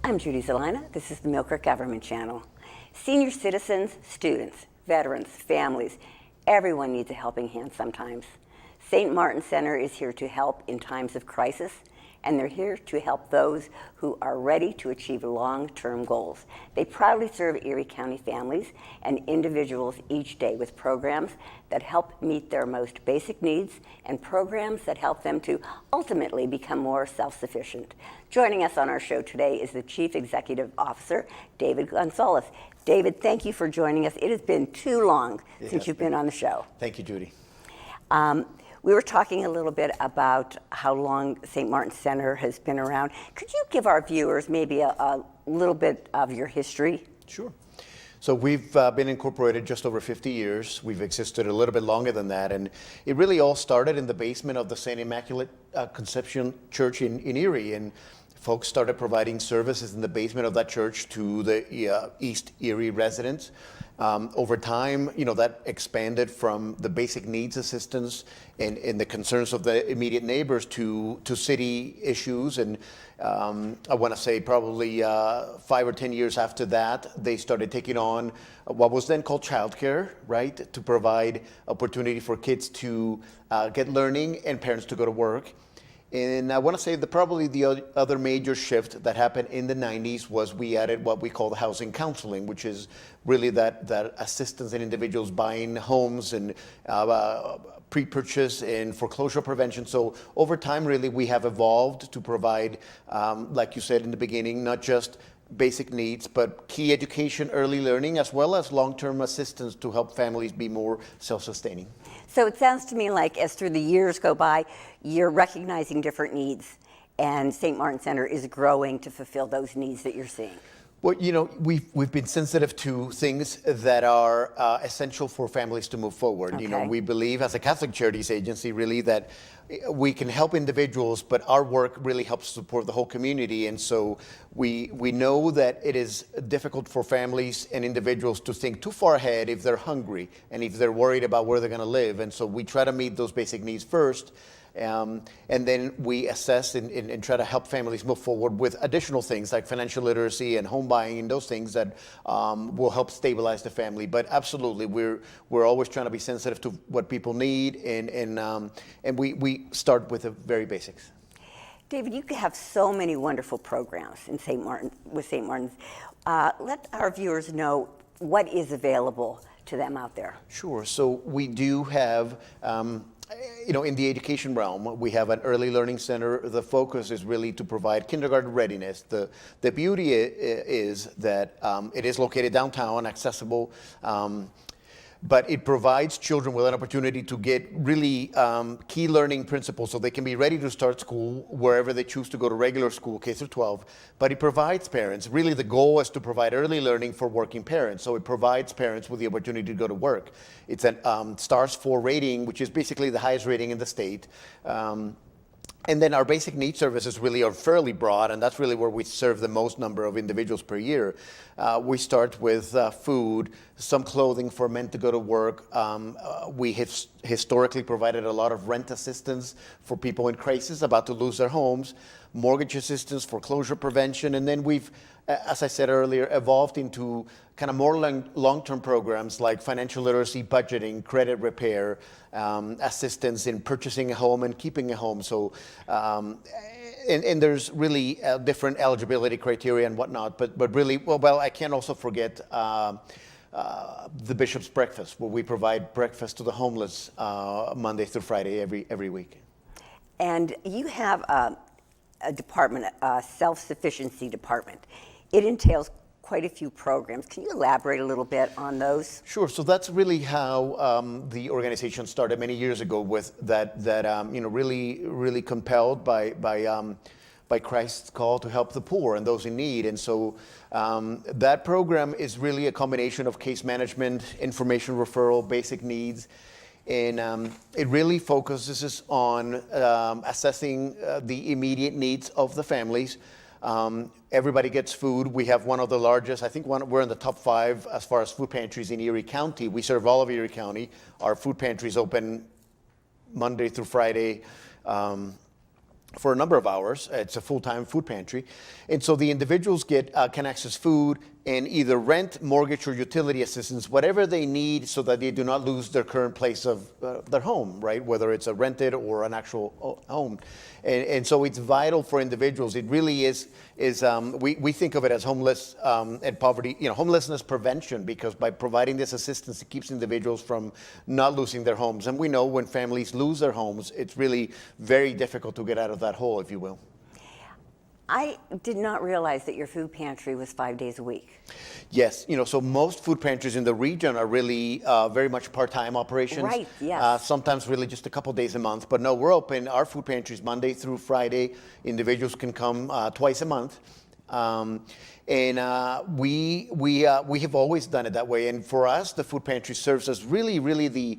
I'm Judy Zelina. This is the Mill Creek Government Channel. Senior citizens, students, veterans, families, everyone needs a helping hand sometimes. St. Martin Center is here to help in times of crisis, and they're here to help those who are ready to achieve long-term goals. They proudly serve Erie County families and individuals each day with programs that help meet their most basic needs and programs that help them to ultimately become more self-sufficient. Joining us on our show today is the Chief Executive Officer, David Gonzalez. David, thank you for joining us. It has been too long since you've been on the show. Thank you, Judy. We were talking a little bit about how long St. Martin Center has been around. Could you give our viewers maybe a little bit of your history? Sure. So we've been incorporated just over 50 years. We've existed a little bit longer than that, and it really all started in the basement of the St. Immaculate Conception Church in Erie, and folks started providing services in the basement of that church to the East Erie residents. Over time, that expanded from the basic needs assistance and the concerns of the immediate neighbors to city issues. And I want to say probably 5 or 10 years after that, they started taking on what was then called childcare, right? To provide opportunity for kids to get learning and parents to go to work. And I want to say that probably the other major shift that happened in the 90s was we added what we call the housing counseling, which is really that assistance in individuals buying homes and pre-purchase and foreclosure prevention. So over time, really, we have evolved to provide, like you said in the beginning, not just basic needs, but key education, early learning, as well as long-term assistance to help families be more self-sustaining. So it sounds to me like as through the years go by, you're recognizing different needs, and St. Martin Center is growing to fulfill those needs that you're seeing. Well, we've been sensitive to things that are essential for families to move forward. Okay. We believe as a Catholic Charities agency really that we can help individuals, but our work really helps support the whole community. And so we know that it is difficult for families and individuals to think too far ahead if they're hungry and if they're worried about where they're going to live. And so we try to meet those basic needs first. And then we assess and try to help families move forward with additional things like financial literacy and home buying and those things that will help stabilize the family. But absolutely, we're always trying to be sensitive to what people need, and we start with the very basics. David, you have so many wonderful programs in St. Martin with St. Martin's. Let our viewers know what is available to them out there. Sure. So we do have. In the education realm, we have an early learning center. The focus is really to provide kindergarten readiness. The beauty is that it is located downtown, accessible, but it provides children with an opportunity to get really key learning principles so they can be ready to start school wherever they choose to go to regular school, K through 12. But it provides parents, really the goal is to provide early learning for working parents. So it provides parents with the opportunity to go to work. It's an STARS 4 rating, which is basically the highest rating in the state. And then our basic needs services really are fairly broad, and that's really where we serve the most number of individuals per year. We start with food, some clothing for men to go to work. We have historically provided a lot of rent assistance for people in crisis about to lose their homes, mortgage assistance, foreclosure prevention, and then we've, as I said earlier, evolved into kind of more long-term programs like financial literacy, budgeting, credit repair, assistance in purchasing a home and keeping a home. So, and there's really different eligibility criteria and whatnot. But really, well, I can't also forget the Bishop's Breakfast, where we provide breakfast to the homeless Monday through Friday every week. And you have a department, a self-sufficiency department. It entails quite a few programs. Can you elaborate a little bit on those? Sure. So that's really how the organization started many years ago, with that really compelled by Christ's call to help the poor and those in need. And so that program is really a combination of case management, information referral, basic needs. And it really focuses on assessing the immediate needs of the families. Everybody gets food. We have one of the largest, I think we're in the top 5 as far as food pantries in Erie County. We serve all of Erie County. Our food pantries open Monday through Friday. for a number of hours. It's a full-time food pantry. And so the individuals can access food and either rent, mortgage, or utility assistance, whatever they need so that they do not lose their current place of their home, right? Whether it's a rented or an actual home. And so it's vital for individuals. It really is we think of it as homeless and poverty, homelessness prevention, because by providing this assistance, it keeps individuals from not losing their homes. And we know when families lose their homes, it's really very difficult to get out of that hole, if you will. I did not realize that your food pantry was 5 days a week. Yes, so most food pantries in the region are really very much part-time operations. Right, yes. Sometimes really just a couple days a month. But no, we're open. Our food pantry is Monday through Friday. Individuals can come twice a month. We have always done it that way. And for us, the food pantry serves as really the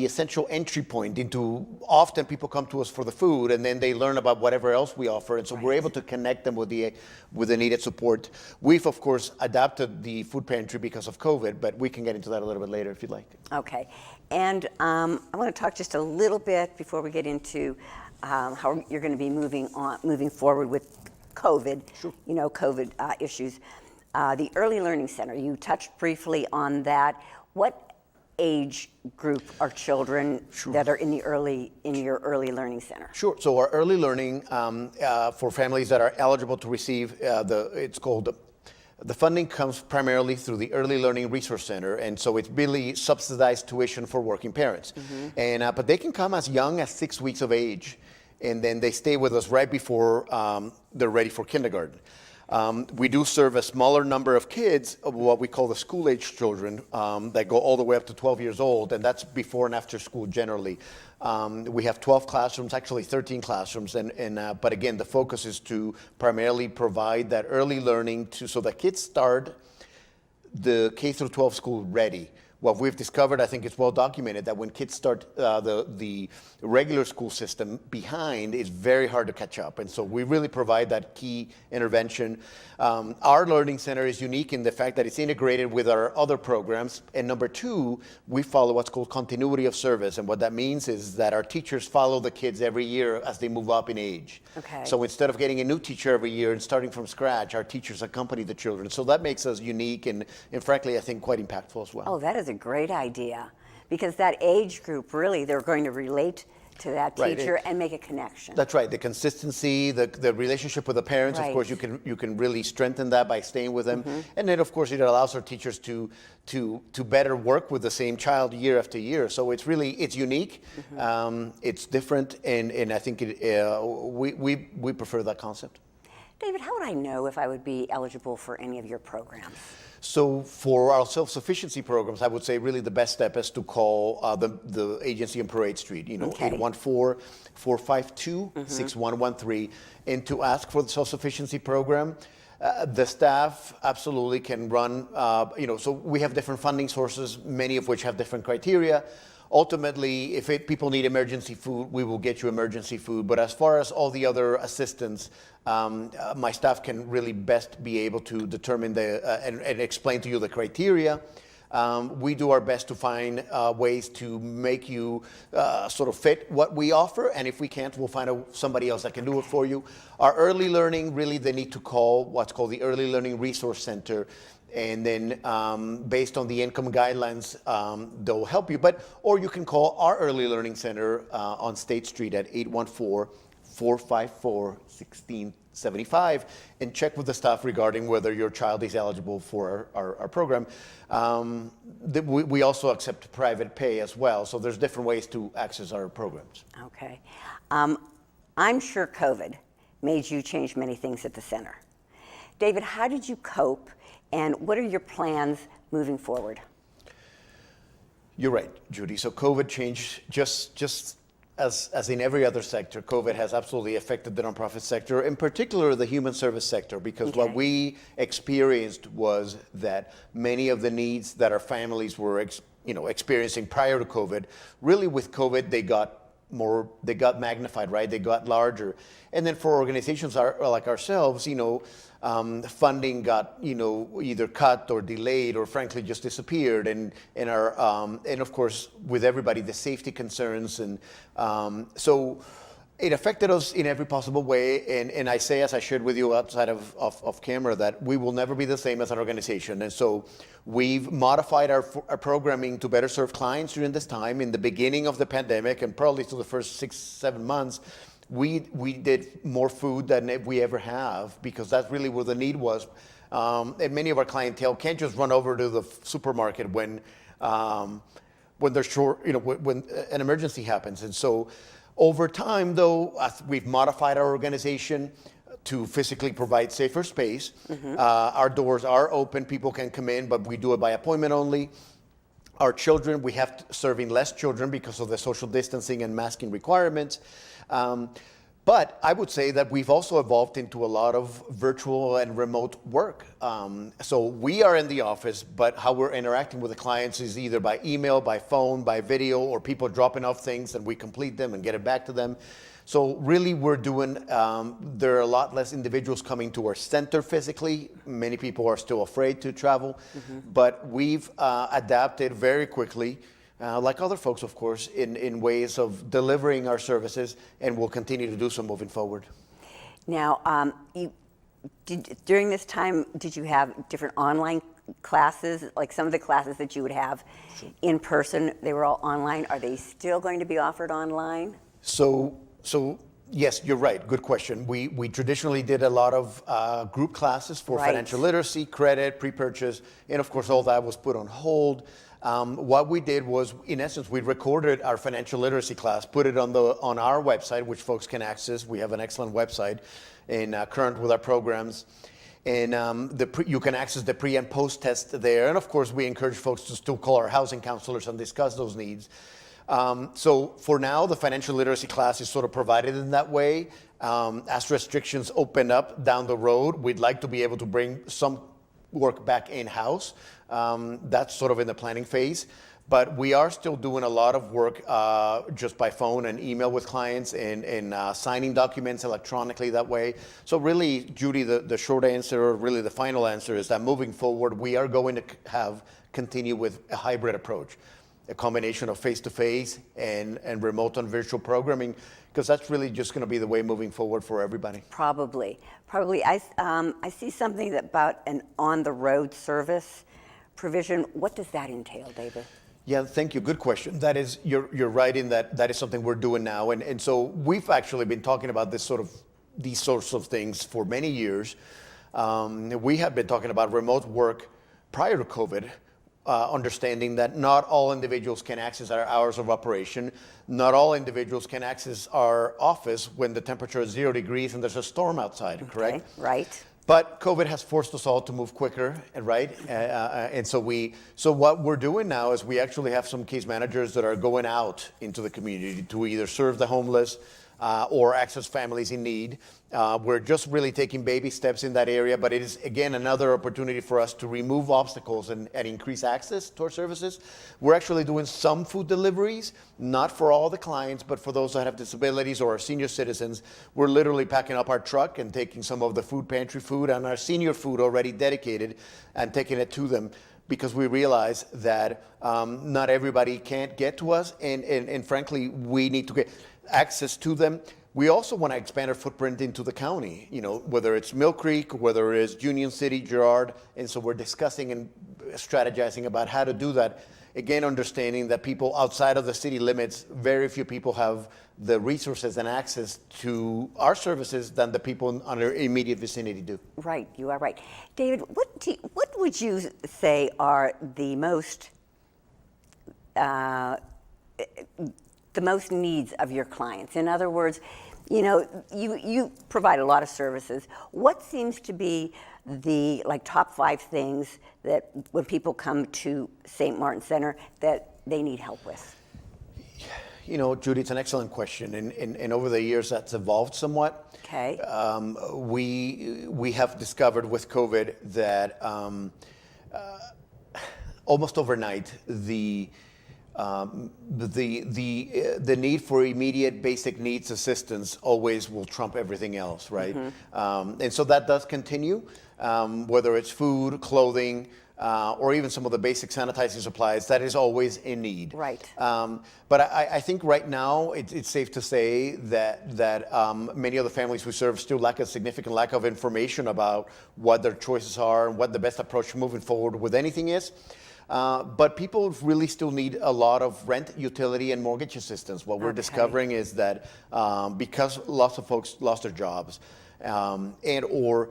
essential entry point into. Often people come to us for the food, and then they learn about whatever else we offer, and so we're able to connect them with the needed support. We've of course adapted the food pantry because of COVID, but we can get into that a little bit later if you'd like. Okay, and I want to talk just a little bit before we get into how you're going to be moving forward with COVID. Sure. COVID issues. The Early Learning Center. You touched briefly on that. What age group are children that are in your early learning center? Sure. So our early learning for families that are eligible to receive the funding comes primarily through the Early Learning Resource Center, and so it's really subsidized tuition for working parents. And but they can come as young as 6 weeks of age, and then they stay with us right before they're ready for kindergarten. We do serve a smaller number of kids, what we call the school-age children, that go all the way up to 12 years old, and that's before and after school generally. We have 12 classrooms, actually 13 classrooms, but again, the focus is to primarily provide that early learning so that kids start the K through 12 school ready. What we've discovered, I think it's well documented, that when kids start the regular school system behind, it's very hard to catch up. And so we really provide that key intervention. Our learning center is unique in the fact that it's integrated with our other programs. And number two, we follow what's called continuity of service. And what that means is that our teachers follow the kids every year as they move up in age. Okay. So instead of getting a new teacher every year and starting from scratch, our teachers accompany the children. So that makes us unique and frankly, I think quite impactful as well. Oh, that is a great idea, because that age group, really, they're going to relate to that teacher and make a connection. That's right. The consistency, the relationship with the parents, of course, you can really strengthen that by staying with them. And then, of course, it allows our teachers to better work with the same child year after year. So it's unique, it's different, and I think we prefer that concept. David, how would I know if I would be eligible for any of your programs? So for our self-sufficiency programs, I would say really the best step is to call the agency on Parade Street, 814-452-6113, and to ask for the self-sufficiency program. The staff absolutely can run, so we have different funding sources, many of which have different criteria. Ultimately, if people need emergency food, we will get you emergency food. But as far as all the other assistance, my staff can really best be able to determine and explain to you the criteria. We do our best to find ways to make you sort of fit what we offer, and if we can't, we'll find somebody else that can do it for you. Our early learning, really they need to call what's called the Early Learning Resource Center, and then based on the income guidelines, they'll help you. Or you can call our Early Learning Center on State Street at 814-454-1675 and check with the staff regarding whether your child is eligible for our program. We also accept private pay as well, so there's different ways to access our programs. Okay. I'm sure COVID made you change many things at the center. David, how did you cope, and what are your plans moving forward? You're right, Judy. So COVID changed just as in every other sector. COVID has absolutely affected the nonprofit sector, in particular the human service sector, because what we experienced was that many of the needs that our families were experiencing prior to COVID, really with COVID they got magnified, right? They got larger. And then for organizations like ourselves, funding got either cut or delayed or frankly just disappeared, and of course with everybody the safety concerns, and so It affected us in every possible way, and I say, as I shared with you outside of camera, that we will never be the same as an organization. And so we've modified our programming to better serve clients during this time. In the beginning of the pandemic, and probably through the first 6-7 months, we did more food than we ever have, because that's really where the need was. And many of our clientele can't just run over to the supermarket when they're short, when an emergency happens. And so over time, though, as we've modified our organization to physically provide safer space. Our doors are open, people can come in, but we do it by appointment only. Our children, we have serving less children because of the social distancing and masking requirements. But I would say that we've also evolved into a lot of virtual and remote work. So we are in the office, but how we're interacting with the clients is either by email, by phone, by video, or people dropping off things and we complete them and get it back to them. So really we're doing, there are a lot less individuals coming to our center physically. Many people are still afraid to travel, but we've adapted very quickly, like other folks, of course, in ways of delivering our services, and we'll continue to do so moving forward. Now, during this time, did you have different online classes? Like some of the classes that you would have in person, they were all online. Are they still going to be offered online? So yes, you're right. Good question. We traditionally did a lot of group classes for financial literacy, credit, pre-purchase, and of course all that was put on hold. What we did was, in essence, we recorded our financial literacy class, put it on our website, which folks can access. We have an excellent website and current with our programs. And you can access the pre and post test there. And of course, we encourage folks to still call our housing counselors and discuss those needs. So for now, the financial literacy class is sort of provided in that way. As restrictions open up down the road, we'd like to be able to bring some work back in-house. That's sort of in the planning phase. But we are still doing a lot of work just by phone and email with clients and signing documents electronically that way. So really, Judy, the short answer, or really the final answer, is that moving forward, we are going to continue with a hybrid approach. A combination of face-to-face and remote and virtual programming, because that's really just going to be the way moving forward for everybody. Probably. I see something about an on-the-road service provision. What does that entail, David? Yeah, thank you. Good question. That is, you're right in that is something we're doing now, and so we've actually been talking about these sorts of things for many years. We have been talking about remote work prior to COVID. Understanding that not all individuals can access our hours of operation. Not all individuals can access our office when the temperature is 0 degrees and there's a storm outside, correct? Right. But COVID has forced us all to move quicker, right? And so what we're doing now is we actually have some case managers that are going out into the community to either serve the homeless or access families in need. We're just really taking baby steps in that area, but it is, again, another opportunity for us to remove obstacles and increase access to our services. We're actually doing some food deliveries, not for all the clients, but for those that have disabilities or our senior citizens. We're literally packing up our truck and taking some of the food pantry food and our senior food already dedicated and taking it to them, because we realize that not everybody can't get to us, and frankly, we need to get access to them. We also want to expand our footprint into the county, whether it's Mill Creek, whether it is Union City, Girard, and so we're discussing and strategizing about how to do that. Again, understanding that people outside of the city limits, very few people have the resources and access to our services than the people in our immediate vicinity do. Right, you are right. David, what would you say are the most needs of your clients? In other words, you provide a lot of services. What seems to be the top 5 things that when people come to St. Martin Center that they need help with? Judy, it's an excellent question, and over the years that's evolved somewhat. Okay. We have discovered with COVID that almost overnight the need for immediate basic needs assistance always will trump everything else, right? And so that does continue, whether it's food, clothing, or even some of the basic sanitizing supplies, that is always in need. Right. But I think right now it's safe to say that many of the families we serve still lack a significant lack of information about what their choices are and what the best approach moving forward with anything is. But people really still need a lot of rent, utility, and mortgage assistance. What we're discovering is that because lots of folks lost their jobs and or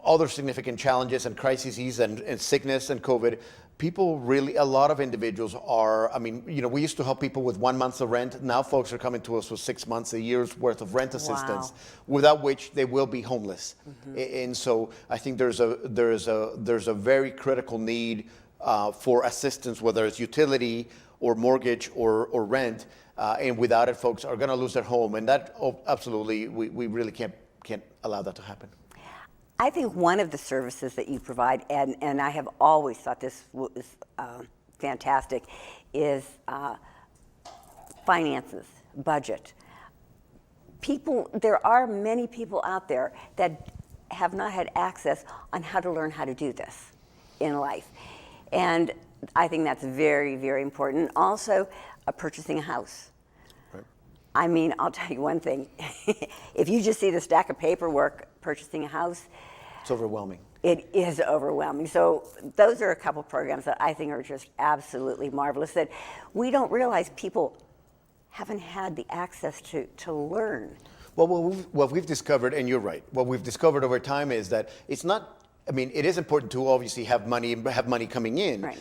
other significant challenges and crises and sickness and COVID, people really, a lot of individuals are, I mean, we used to help people with 1 month of rent. Now folks are coming to us with 6 months, a year's worth of rent assistance, without which they will be homeless. And so I think there's a very critical need for assistance, whether it's utility or mortgage or rent. And without it, folks are going to lose their home. And that, absolutely, we really can't allow that to happen. I think one of the services that you provide, and I have always thought this was fantastic, is finances, budget. There are many people out there that have not had access on how to learn how to do this in life. And I think that's very, very important. Also, purchasing a house. Right. I mean, I'll tell you one thing. If you just see the stack of paperwork purchasing a house, it's overwhelming. It is overwhelming. So those are a couple programs that I think are just absolutely marvelous that we don't realize people haven't had the access to learn. Well, what we've discovered, and you're right, what we've discovered over time is that it's not, I mean, it is important to obviously have money coming in. Right.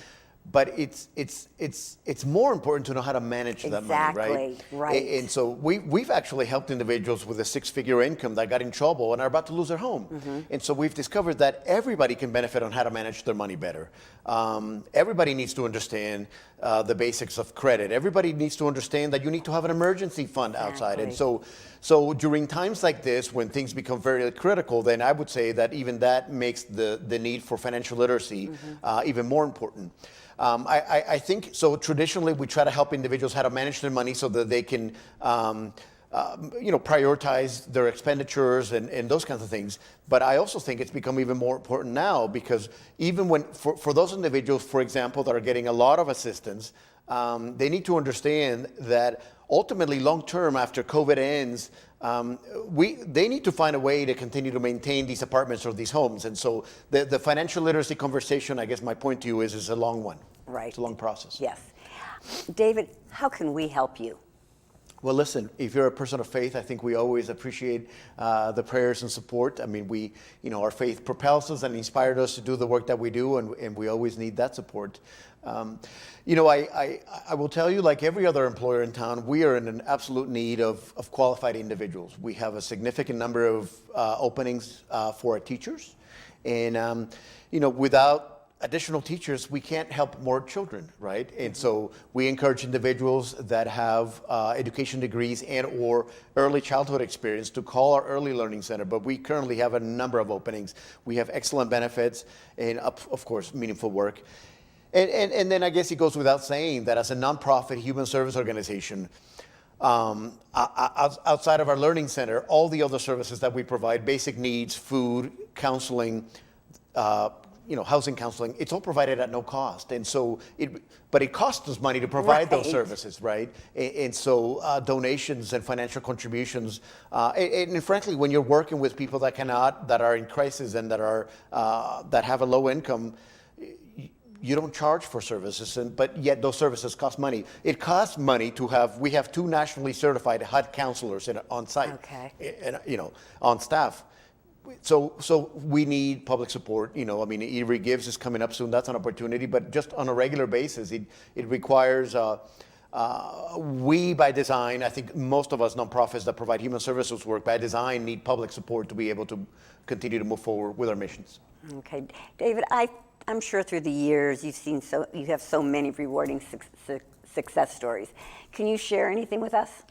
But it's more important to know how to manage that money, right? Right. And so we've actually helped individuals with a 6-figure income that got in trouble and are about to lose their home. And so we've discovered that everybody can benefit on how to manage their money better. Everybody needs to understand the basics of credit. Everybody needs to understand that you need to have an emergency fund outside. And so during times like this, when things become very critical, then I would say that even that makes the need for financial literacy even more important. I think, so traditionally we try to help individuals how to manage their money so that they can, prioritize their expenditures and those kinds of things. But I also think it's become even more important now because even when, for those individuals, for example, that are getting a lot of assistance, they need to understand that ultimately long-term after COVID ends, they need to find a way to continue to maintain these apartments or these homes. And so the financial literacy conversation, I guess my point to you is a long one. Right. It's a long process. Yes. David, how can we help you? Well, listen, if you're a person of faith, I think we always appreciate the prayers and support. I mean, our faith propels us and inspires us to do the work that we do, and we always need that support. I will tell you, like every other employer in town, we are in an absolute need of qualified individuals. We have a significant number of openings for our teachers, and without additional teachers, we can't help more children, right? And so we encourage individuals that have education degrees and or early childhood experience to call our Early Learning Center, but we currently have a number of openings. We have excellent benefits and, of course, meaningful work. And then I guess it goes without saying that as a nonprofit human service organization, outside of our Learning Center, all the other services that we provide, basic needs, food, counseling, housing counseling, it's all provided at no cost. And so, but it costs us money to provide those services, right? And so donations and financial contributions, and frankly, when you're working with people that are in crisis and that have a low income, you don't charge for services, but yet those services cost money. It costs money we have 2 nationally certified HUD counselors on site, on staff. So we need public support. ERE Gives is coming up soon. That's an opportunity, but just on a regular basis, it requires. We, by design, I think most of us nonprofits that provide human services work by design need public support to be able to continue to move forward with our missions. Okay, David, I'm sure through the years you have so many rewarding success stories. Can you share anything with us?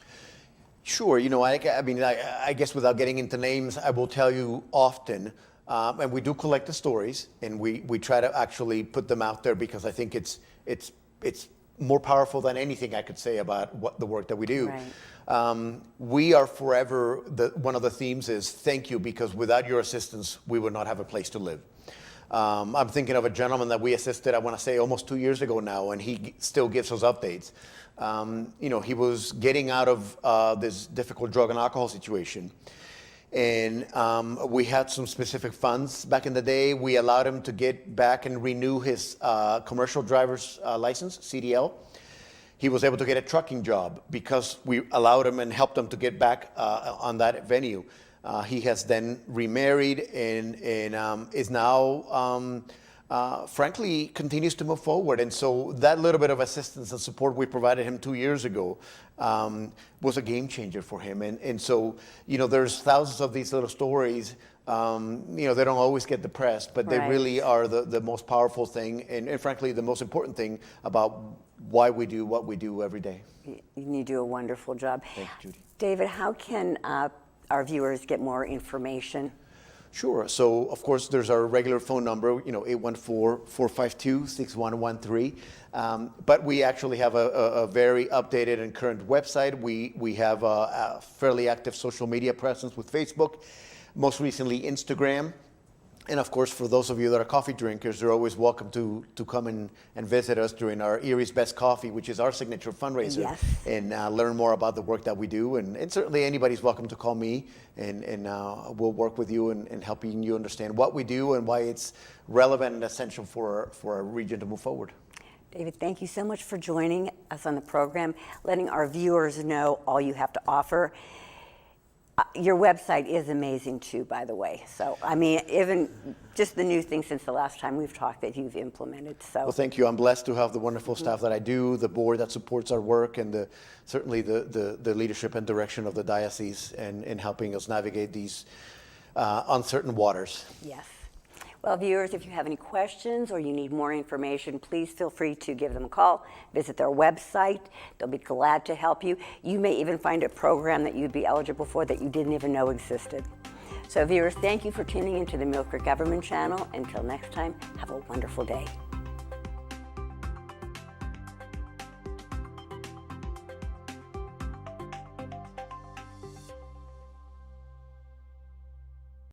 Sure. I guess without getting into names, I will tell you often, and we do collect the stories, and we try to actually put them out there because I think it's more powerful than anything I could say about the work that we do. Right. We are forever, one of the themes is thank you, because without your assistance, we would not have a place to live. I'm thinking of a gentleman that we assisted, I want to say almost 2 years ago now, and he still gives us updates. He was getting out of this difficult drug and alcohol situation. And we had some specific funds back in the day. We allowed him to get back and renew his commercial driver's license, CDL. He was able to get a trucking job because we allowed him and helped him to get back on that venue. He has then remarried and is now, frankly, continues to move forward. And so that little bit of assistance and support we provided him 2 years ago was a game changer for him. And so, there's thousands of these little stories. They don't always get the press, but they really are the most powerful thing and frankly, the most important thing about why we do what we do every day. You do a wonderful job. Thank you, Judy. David, how can our viewers get more information? Sure. So, of course, there's our regular phone number, 814-452-6113. But we actually have a very updated and current website. We have a fairly active social media presence with Facebook, most recently Instagram. And of course, for those of you that are coffee drinkers, you're always welcome to come and visit us during our Erie's Best Coffee, which is our signature fundraiser, yes, and learn more about the work that we do. And certainly anybody's welcome to call me, and we'll work with you in helping you understand what we do and why it's relevant and essential for our region to move forward. David, thank you so much for joining us on the program, letting our viewers know all you have to offer. Your website is amazing too, by the way. So, even just the new thing since the last time we've talked that you've implemented. So, well, thank you. I'm blessed to have the wonderful staff that I do, the board that supports our work, and certainly the leadership and direction of the diocese in helping us navigate these uncertain waters. Yes. Well, viewers, if you have any questions or you need more information, please feel free to give them a call, visit their website. They'll be glad to help you. You may even find a program that you'd be eligible for that you didn't even know existed. So, viewers, thank you for tuning into the Mill Creek Government Channel. Until next time, have a wonderful day.